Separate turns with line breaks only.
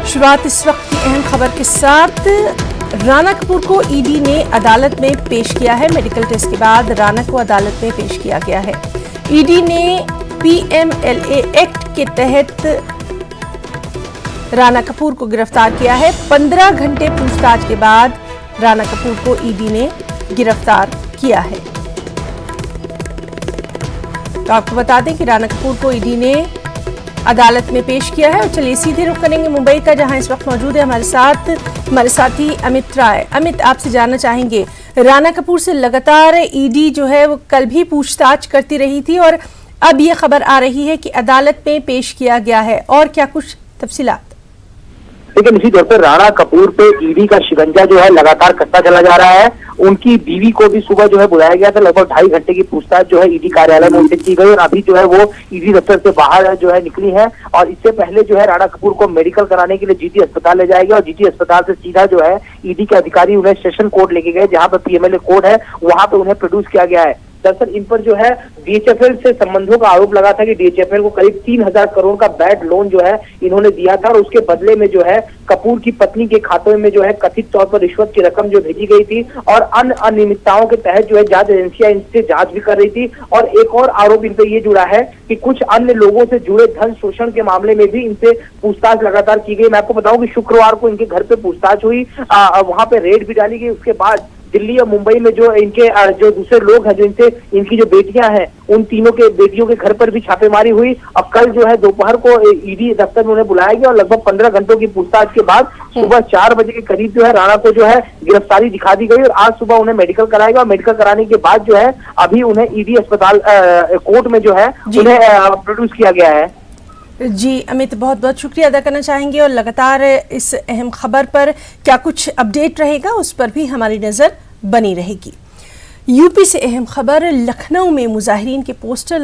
शुरुआत इस वक्त की अहम खबर के साथ। राणा कपूर को ईडी ने अदालत में पेश किया है। मेडिकल टेस्ट के बाद राणा को अदालत में पेश किया गया है। ईडी ने पीएमएलए एक्ट के तहत राणा कपूर को गिरफ्तार किया है। 15 घंटे पूछताछ के बाद राणा कपूर को ईडी ने गिरफ्तार किया है। तो आपको बता दें कि राणा कपूर को ईडी ने अदालत में पेश किया है। और चलिए सीधे रुख करेंगे मुंबई का, जहां इस वक्त मौजूद है हमारे साथी अमित राय। अमित, आपसे जानना चाहेंगे, राणा कपूर से लगातार ईडी जो है वो कल भी पूछताछ करती रही थी और अब ये खबर आ रही है कि अदालत में पेश किया गया है, और क्या कुछ तफसीलात?
लेकिन इसी तौर पर राणा कपूर पे ईडी का शिकंजा जो है लगातार कटता चला जा रहा है। उनकी बीवी को भी सुबह जो है बुलाया गया था। लगभग 2.5 घंटे की पूछताछ जो है ईडी कार्यालय में उनसे की गई और अभी जो है वो ईडी दफ्तर से बाहर जो है निकली है। और इससे पहले जो है राणा कपूर को मेडिकल कराने के लिए जीटी अस्पताल ले जाएगा और जीटी अस्पताल से सीधा जो है ईडी के अधिकारी उन्हें सेशन कोर्ट लेके गए, जहां पर पीएमएलए कोर्ट है वहां पर उन्हें प्रोड्यूस किया गया है। दरअसल इन पर जो है डीएचएफएल से संबंधों का आरोप लगा था कि डीएचएफएल को करीब 3000 करोड़ का बैड लोन जो है इन्होंने दिया था और उसके बदले में जो है कपूर की पत्नी के खाते में जो है कथित तौर पर रिश्वत की रकम जो भेजी गई थी और अन्य अनियमितताओं के तहत जो है जांच एजेंसियां इनसे जांच भी कर रही थी। और एक और आरोप इन पर यह जुड़ा है कि कुछ अन्य लोगों से जुड़े धन शोषण के मामले में भी इनसे पूछताछ लगातार की गई। मैं आपको बताऊं कि शुक्रवार को इनके घर पे पूछताछ हुई, वहां पे रेड भी डाली गई। उसके बाद दिल्ली और मुंबई में जो इनके जो दूसरे लोग हैं, जो इनसे इनकी जो बेटियां हैं, उन तीनों के बेटियों के घर पर भी छापेमारी हुई। अब कल जो है दोपहर को ईडी दफ्तर में उन्हें बुलाया गया और लगभग 15 घंटों की पूछताछ के बाद सुबह 4 बजे के करीब जो है राणा को जो है गिरफ्तारी दिखा दी गई और आज सुबह उन्हें मेडिकल कराएगा। और मेडिकल कराने के बाद जो है अभी उन्हें ईडी अस्पताल कोर्ट में जो है उन्हें प्रोड्यूस किया गया है।
जी अमित, बहुत बहुत शुक्रिया अदा करना चाहेंगे और लगातार इस अहम खबर पर क्या कुछ अपडेट रहेगा उस पर भी हमारी नजर बनी रहेगी। यूपी से अहम खबर, लखनऊ में मुजाहिरीन के पोस्टर